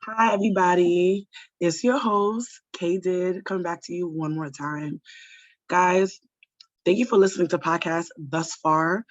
Hi, everybody. It's your host, K Did, coming back to you one more time. Guys, thank you for listening to podcasts thus far.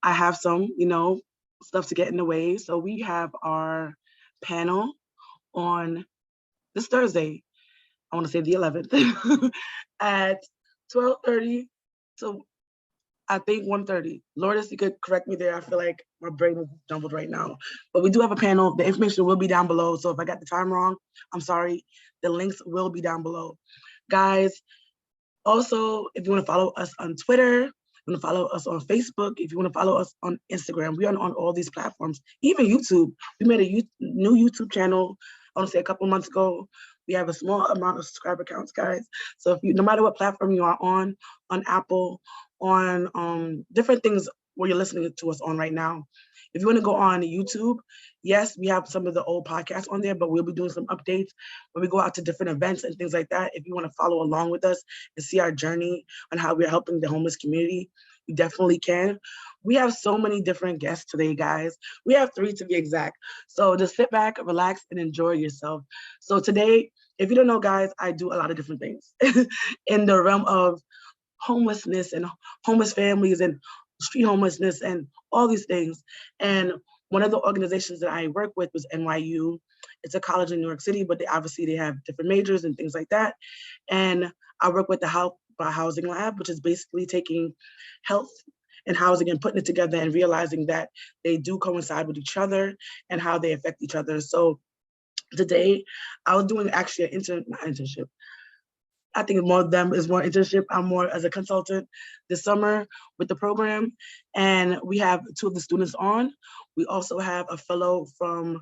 I have some, stuff to get in the way. So we have our panel on this Thursday. I want to say the 11th at 12:30 to I think 1:30. Lourdes, you could correct me there. I feel like my brain is jumbled right now. But we do have a panel. The information will be down below. So if I got the time wrong, I'm sorry. The links will be down below. Guys, also, if you want to follow us on Twitter, you want to follow us on Facebook, if you want to follow us on Instagram, we are on all these platforms, even YouTube. We made a new YouTube channel, I want to say a couple months ago. We have a small amount of subscriber counts, guys. So if you, no matter what platform you are on Apple, on different things where you're listening to us on right now, if you want to go on YouTube, yes, we have some of the old podcasts on there, but we'll be doing some updates when we go out to different events and things like that. If you want to follow along with us and see our journey on how we're helping the homeless community, you definitely can. We have so many different guests today, guys. We have 3 to be exact. So just sit back, relax, and enjoy yourself. So today, if you don't know, guys, I do a lot of different things in the realm of homelessness and homeless families and street homelessness and all these things. And one of the organizations that I work with was NYU. It's a college in New York City, but they have different majors and things like that. And I work with the Housing Lab, which is basically taking health and housing and putting it together and realizing that they do coincide with each other and how they affect each other. So today I was doing actually not internship. I think more of them is more internship. I'm more as a consultant this summer with the program. And we have 2 of the students on. We also have a fellow from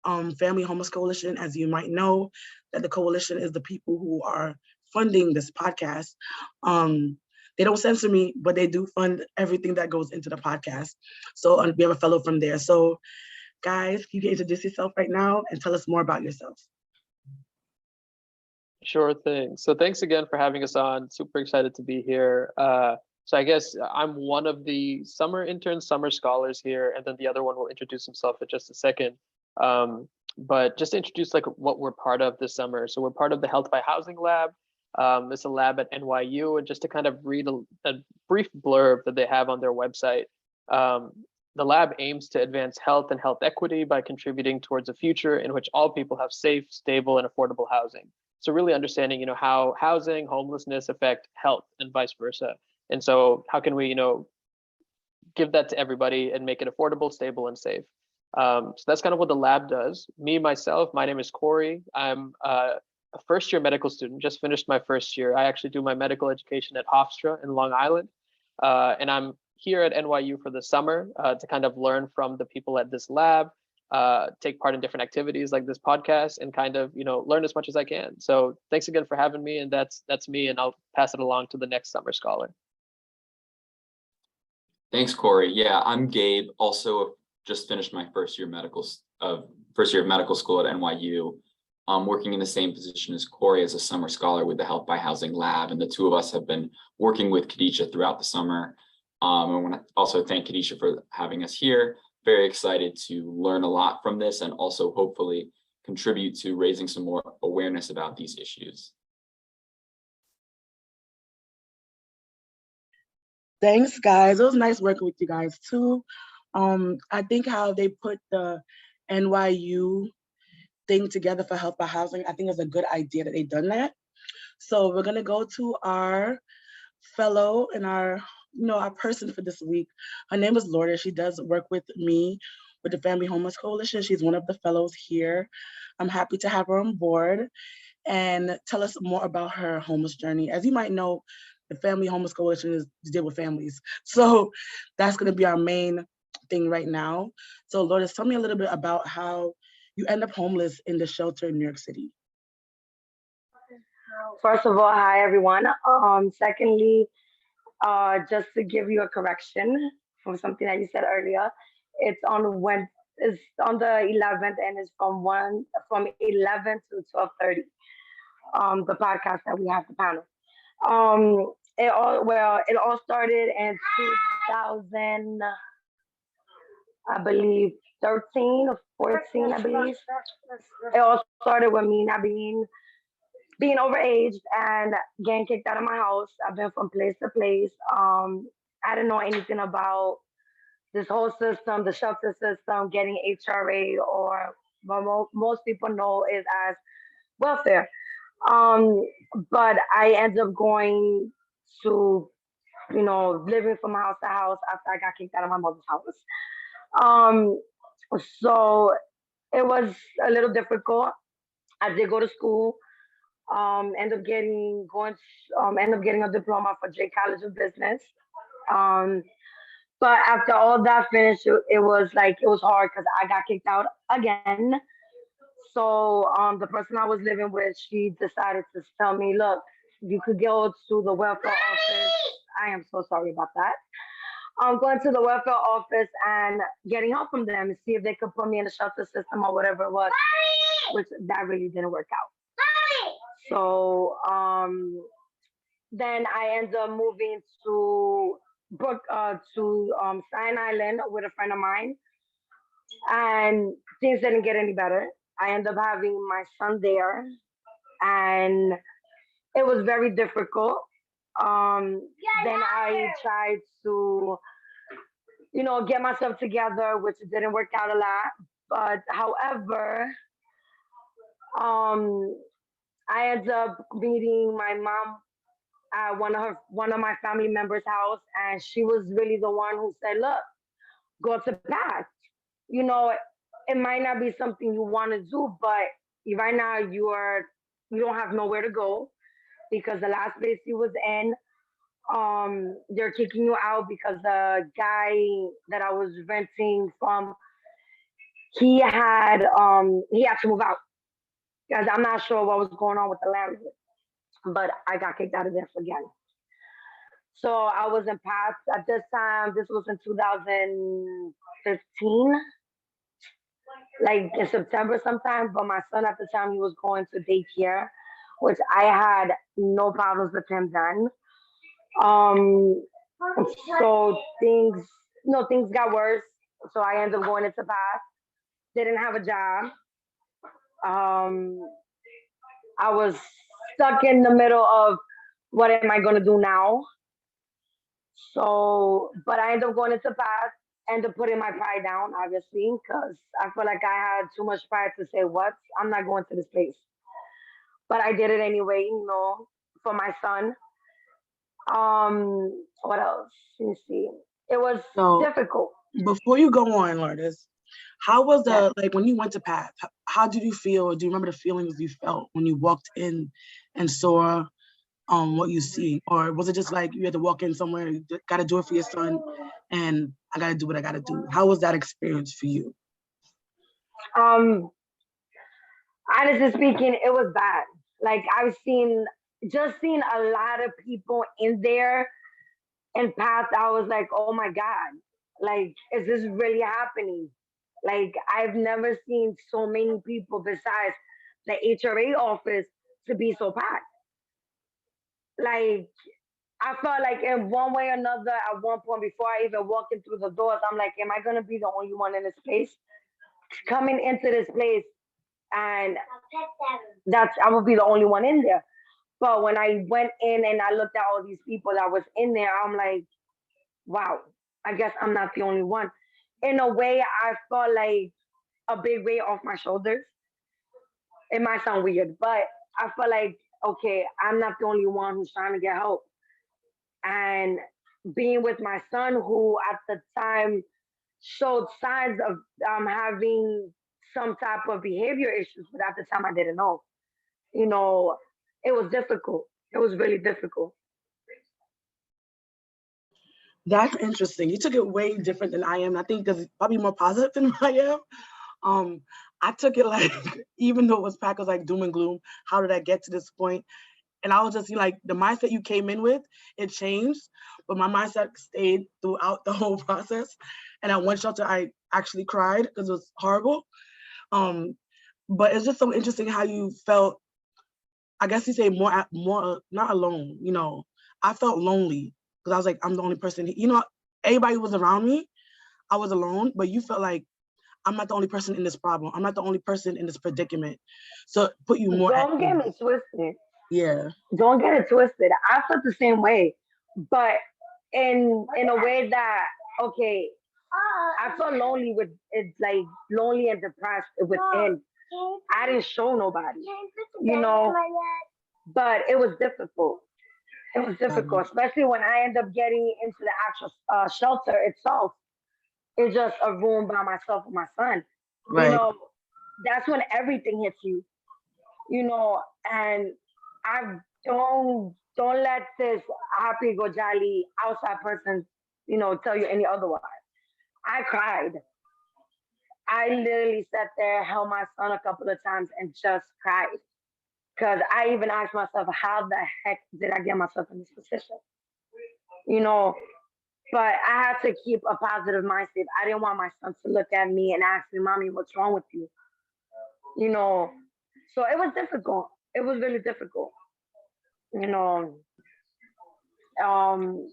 Family Homelessness Coalition. As you might know, that the coalition is the people who are funding this podcast. They don't censor me, but they do fund everything that goes into the podcast. So we have a fellow from there. So guys, you can introduce yourself right now and tell us more about yourself. Sure thing. So thanks again for having us on. Super excited to be here. So I guess I'm one of the summer interns, summer scholars here, and then the other one will introduce himself in just a second. But just to introduce like what we're part of this summer. So we're part of the Health by Housing Lab. It's a lab at NYU, and just to kind of read a brief blurb that they have on their website. The lab aims to advance health and health equity by contributing towards a future in which all people have safe, stable, and affordable housing. So really understanding, how housing, homelessness affect health and vice versa. And so how can we, give that to everybody and make it affordable, stable, and safe? So that's kind of what the lab does. Myself, my name is Corey. I'm a first-year medical student, just finished my first year. I actually do my medical education at Hofstra in Long Island. And I'm here at NYU for the summer to kind of learn from the people at this lab, take part in different activities like this podcast, and kind of learn as much as I can. So thanks again for having me, and that's me, and I'll pass it along to the next summer scholar. Thanks, Corey. Yeah, I'm Gabe. Also, just finished my first year of medical school at NYU. Working in the same position as Corey as a summer scholar with the Health by Housing Lab, and the 2 of us have been working with Khadijah throughout the summer. I want to also thank Khadijah for having us here. Very excited to learn a lot from this and also hopefully contribute to raising some more awareness about these issues. Thanks, guys. It was nice working with you guys too. I think how they put the NYU thing together for Health by Housing, I think it's a good idea that they've done that. So we're gonna go to our fellow and our person for this week. Her name is Lourdes. She does work with me with the Family Homelessness Coalition. She's one of the fellows here. I'm happy to have her on board and tell us more about her homeless journey. As you might know, the Family Homelessness Coalition is to deal with families. So that's going to be our main thing right now. So Lourdes, tell me a little bit about how you end up homeless in the shelter in New York City. First of all, hi everyone. Secondly, just to give you a correction from something that you said earlier, it's on the 11th, and it's from 11 to 12:30. The podcast that we have, the panel. It all started in 2000. I believe 13 or 14, I believe. It all started with me not being overaged and getting kicked out of my house. I've been from place to place. I didn't know anything about this whole system, the shelter system, getting HRA, or what most people know is as welfare. Um, but I ended up going to, living from house to house after I got kicked out of my mother's house. Um, so it was a little difficult. I did go to school. End up getting a diploma for J College of Business. Um, but after all that finished, it was like it was hard because I got kicked out again. So the person I was living with, she decided to tell me, look, you could go to the welfare office. I am so sorry about that. I'm going to the welfare office and getting help from them and see if they could put me in the shelter system or whatever it was, which that really didn't work out. So then I ended up moving to Staten Island with a friend of mine, and things didn't get any better. I ended up having my son there, and it was very difficult. Then I tried to, get myself together, which didn't work out a lot. But however, um, I ended up meeting my mom at one of my family members' house, and she was really the one who said, "Look, go to PATH. You know, it might not be something you want to do, but right now you don't have nowhere to go because the last place you was in, they're kicking you out because the guy that I was renting from, he had to move out because I'm not sure what was going on with the landlord, but I got kicked out of there again. So I was in PATH at this time. This was in 2015, like in September sometime. But my son at the time, he was going to daycare, which I had no problems with him then. Um, so things got worse. So I ended up going into PATH. Didn't have a job. Um, I was stuck in the middle of what am I gonna do now? So, but I ended up going into PATH, ended up putting my pride down, obviously, because I feel like I had too much pride to say, what? I'm not going to this place. But I did it anyway, for my son. What else? Let me see. It was So difficult. before you go on, Lourdes, how was Yeah. like when you went to PATH, how did you feel? Do you remember the feelings you felt when you walked in and saw what you see? Or was it just like you had to walk in somewhere, you gotta do it for your son, and I gotta do what I gotta do? How was that experience for you? Um, Honestly speaking, it was bad. Like just seen a lot of people in there in PATH. I was like, oh my God, like, is this really happening? Like, I've never seen so many people besides the HRA office to be so packed. Like, I felt like in one way or another, at one point before I even walked in through the doors, I'm like, am I gonna be the only one in this place? Coming into this place, and that's I would be the only one in there. But when I went in and I looked at all these people that was in there, I'm like, wow, I guess I'm not the only one. In a way, I felt like a big weight off my shoulders. It might sound weird, but I felt like, okay, I'm not the only one who's trying to get help. And being with my son, who at the time showed signs of having some type of behavior issues, but at the time I didn't know. You know, it was difficult. It was really difficult. That's interesting. You took it way different than I am. I think because probably more positive than I am. Um, I took it like, even though it was packed, was like doom and gloom. How did I get to this point? And I was just like, the mindset you came in with, it changed, but my mindset stayed throughout the whole process. And at one shelter, I actually cried because it was horrible. Um, but it's just so interesting how you felt. I guess you say more not alone. I felt lonely because I was like, I'm the only person. Everybody was around me. I was alone, but you felt like I'm not the only person in this problem. I'm not the only person in this predicament. So it put you more at Don't get me ease. twisted. Yeah. Don't get it twisted. I felt the same way, but in a way that okay, I felt lonely with it, like lonely and depressed within. I didn't show nobody, you know, but it was difficult. It was difficult, especially when I ended up getting into the actual shelter itself. It's just a room by myself with my son. You Right. know, that's when everything hits you. You know, and I don't let this happy go jolly outside person, you know, tell you any otherwise. I cried. I literally sat there, held my son a couple of times, and just cried. Because I even asked myself, how the heck did I get myself in this position? You know, but I had to keep a positive mindset. I didn't want my son to look at me and ask me, Mommy, what's wrong with you? You know, so it was difficult. It was really difficult. You know, um,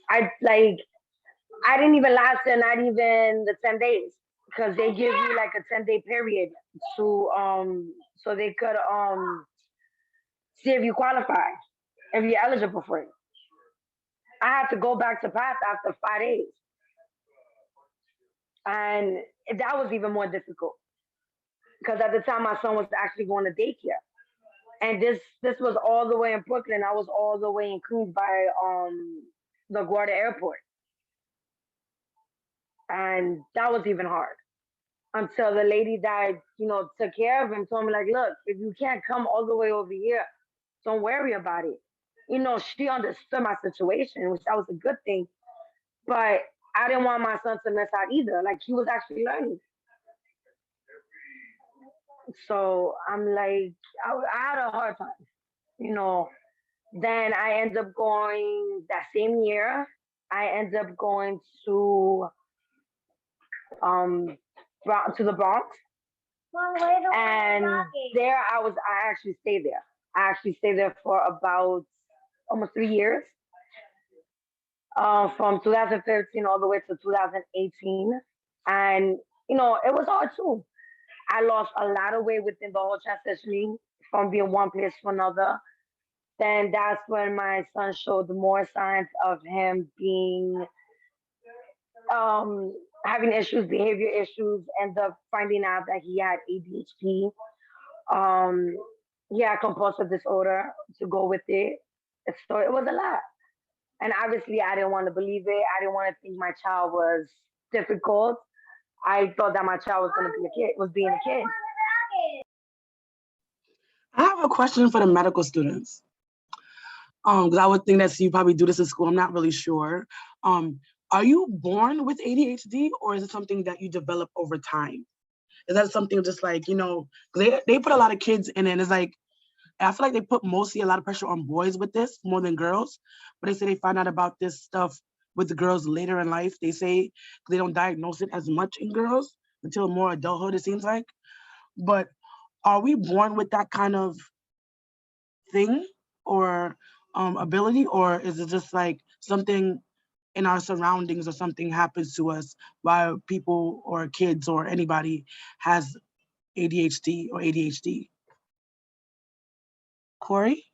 I didn't even last there, not even the 10 days, because they give you like a 10-day period to so they could see if you qualify, if you're eligible for it. I had to go back to PATH after 5 days, and that was even more difficult because at the time my son was actually going to daycare, and this was all the way in Brooklyn. I was all the way in Queens by LaGuardia Airport, and that was even hard until the lady that took care of him told me like, look, if you can't come all the way over here, don't worry about it. She understood my situation, which that was a good thing. But I didn't want my son to miss out either. Like he was actually learning. So I'm like, I had a hard time, you know. Then I ended up going that same year. I ended up going to um to the Bronx, and there I actually stayed there. I actually stayed there for about almost 3 years, from 2013 all the way to 2018, and it was hard too. I lost a lot of weight within the whole transitioning from being one place to another. Then that's when my son showed more signs of him being having issues, behavior issues, end up finding out that he had ADHD. Um, he had compulsive disorder to go with it. So it was a lot. And obviously, I didn't want to believe it. I didn't want to think my child was difficult. I thought that my child was going to be a kid, was being a kid. I have a question for the medical students. Because I would think that you probably do this in school. I'm not really sure. Are you born with ADHD, or is it something that you develop over time? Is that something just like, they put a lot of kids in it, and it's like, I feel like they put mostly a lot of pressure on boys with this more than girls, but they say they find out about this stuff with the girls later in life. They say they don't diagnose it as much in girls until more adulthood, it seems like. But are we born with that kind of thing or ability, or is it just like something in our surroundings or something happens to us while people or kids or anybody has ADHD? Corey?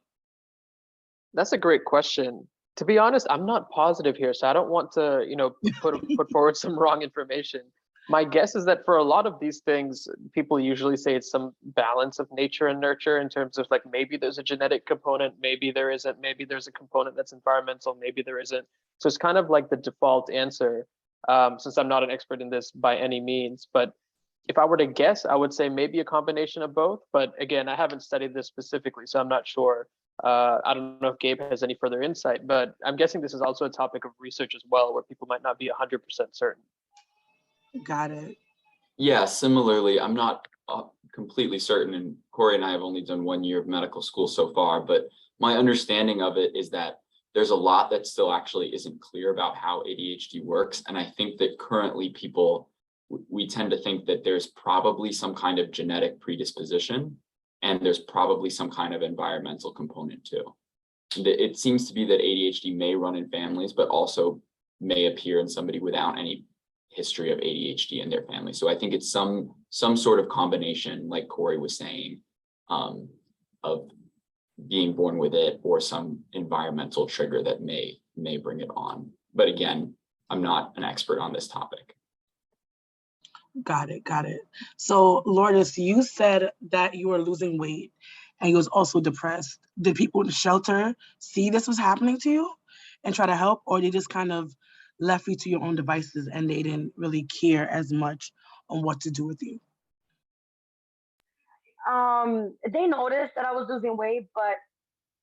That's a great question. To be honest, I'm not positive here, so I don't want to, put forward some wrong information. My guess is that for a lot of these things, people usually say it's some balance of nature and nurture in terms of like maybe there's a genetic component, maybe there isn't, maybe there's a component that's environmental, maybe there isn't. So it's kind of like the default answer, since I'm not an expert in this by any means. But if I were to guess, I would say maybe a combination of both. But again, I haven't studied this specifically, so I'm not sure. I don't know if Gabe has any further insight, but I'm guessing this is also a topic of research as well, where people might not be 100% certain. Got it. Yeah, similarly, I'm not completely certain, and Corey and I have only done 1 year of medical school so far, but my understanding of it is that there's a lot that still actually isn't clear about how ADHD works. And I think that currently we tend to think that there's probably some kind of genetic predisposition, and there's probably some kind of environmental component too. It seems to be that ADHD may run in families, but also may appear in somebody without any history of ADHD in their family. So I think it's some sort of combination, like Corey was saying, of being born with it or some environmental trigger that may bring it on. But again, I'm not an expert on this topic. Got it. So Lourdes, you said that you were losing weight and you was also depressed. Did people in the shelter see this was happening to you and try to help, or they just kind of left you to your own devices and they didn't really care as much on what to do with you? They noticed that I was losing weight, but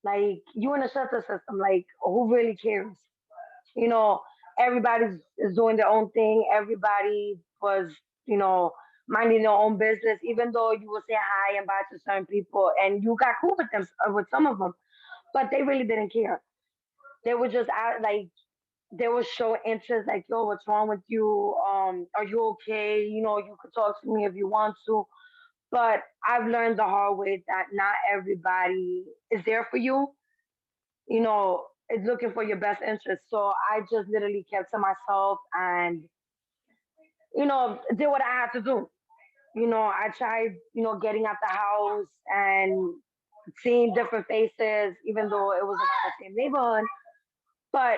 like you in the shelter system, like who really cares? You know, everybody is doing their own thing. Everybody was, you know, minding their own business, even though you would say hi and bye to certain people and you got cool with them, with some of them, but they really didn't care. They would just act like they would show interest, like, yo, what's wrong with you? Are you okay? You know, you could talk to me if you want to. But I've learned the hard way that not everybody is there for you. You know, is looking for your best interest. So I just literally kept to myself and, you know, did what I had to do. You know, I tried, you know, getting out the house and seeing different faces, even though it was not the same neighborhood. But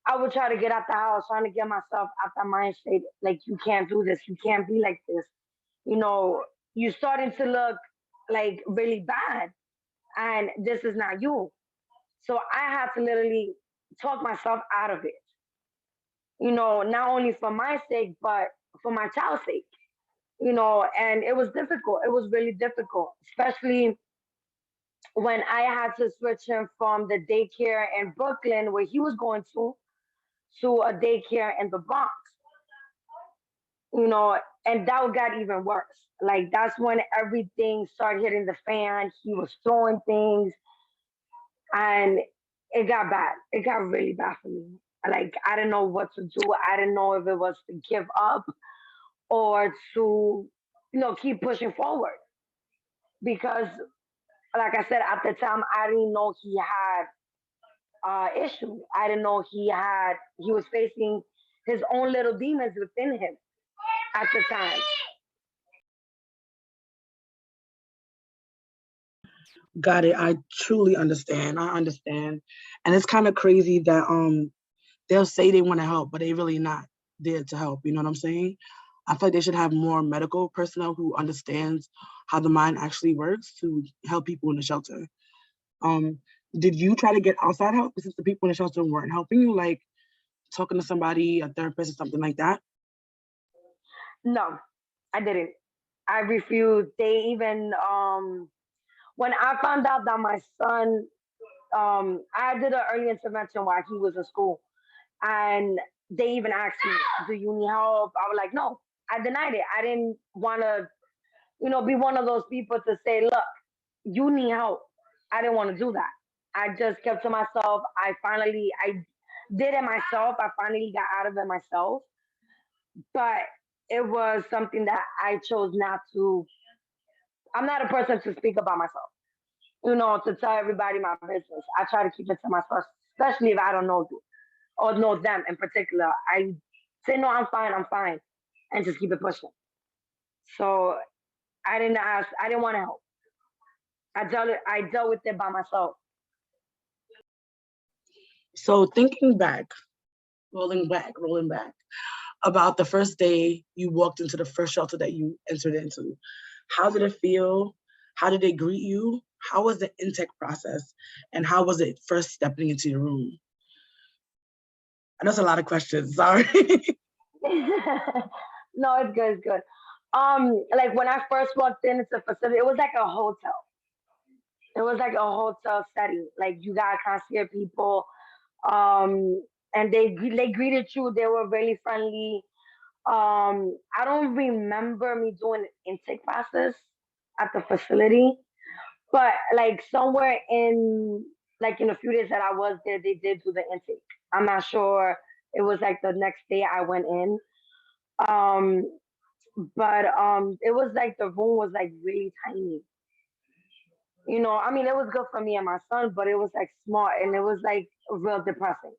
I would try to get out the house, trying to get myself out that mind state. Like, you can't do this. You can't be like this. You know, you're starting to look like really bad, and this is not you. So I had to literally talk myself out of it. You know, not only for my sake, but for my child's sake. You know, and it was difficult. It was really difficult, especially when I had to switch him from the daycare in Brooklyn, where he was going to a daycare in the Bronx. You know, and that got even worse. Like, that's when everything started hitting the fan. He was throwing things, and it got bad. It got really bad for me. Like, I didn't know what to do. I didn't know if it was to give up or to, you know, keep pushing forward. Because, like I said, at the time, I didn't know he had issue. I didn't know he was facing his own little demons within him at the time. Got it. I truly understand. I understand. And it's kind of crazy that they'll say they want to help, but they really not there to help. You know what I'm saying? I feel like they should have more medical personnel who understands how the mind actually works to help people in the shelter. Um, did you try to get outside help since the people in the shelter weren't helping you, like talking to somebody, a therapist or something like that? No, I didn't. I refused. They even when I found out that my son I did an early intervention while he was in school, and they even asked me, "Do you need help?" I was like, "No." I denied it. I didn't want to, you know, be one of those people to say, "Look, you need help." I didn't want to do that. I just kept to myself. I did it myself. I finally got out of it myself, but it was something that I chose not to. I'm not a person to speak about myself, you know, to tell everybody my business. I try to keep it to myself, especially if I don't know you or know them in particular. I say, no, I'm fine, and just keep it pushing. So I didn't want to help. I dealt with it by myself. So thinking back, rolling back about the first day you walked into the first shelter that you entered into, how did it feel? How did they greet you? How was the intake process? And how was it first stepping into your room? I know it's a lot of questions, sorry. No, it's good, it's good. Like when I first walked into the facility, it was like a hotel. It was like a hotel setting. Like, you got concierge people, um, and they greeted you. They were really friendly. I don't remember me doing intake process at the facility, but like somewhere in, like in a few days that I was there, they did do the intake. I'm not sure. It was like the next day I went in. Um, but it was like the room was like really tiny. You know, I mean, it was good for me and my son, but it was like small and it was like real depressing.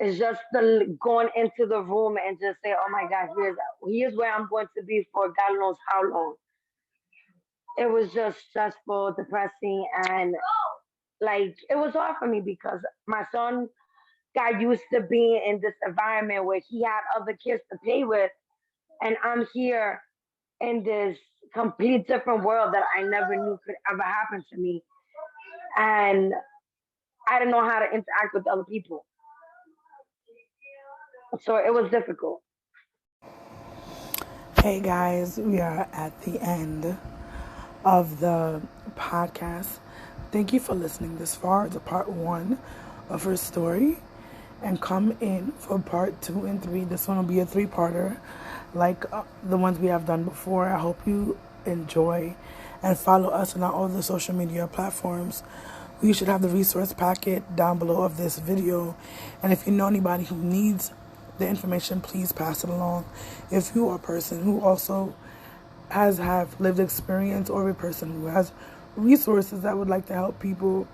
It's just the going into the room and just say, "Oh my God, here's where I'm going to be for God knows how long." It was just stressful, depressing, and like it was hard for me because my son got used to being in this environment where he had other kids to play with, and I'm here in this complete different world that I never knew could ever happen to me, and I didn't know how to interact with other people, so it was difficult. Hey guys, we are at the end of the podcast. Thank you for listening this far to part 1 of her story. And come in for part 2 and 3. This one will be a 3-parter like the ones we have done before. I hope you enjoy and follow us on all the social media platforms. We should have the resource packet down below of this video. And if you know anybody who needs the information, please pass it along. If you are a person who also have lived experience, or a person who has resources that would like to help people,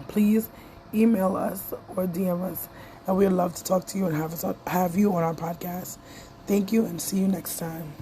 please email us or DM us, and we'd love to talk to you and have you on our podcast. Thank you, and see you next time.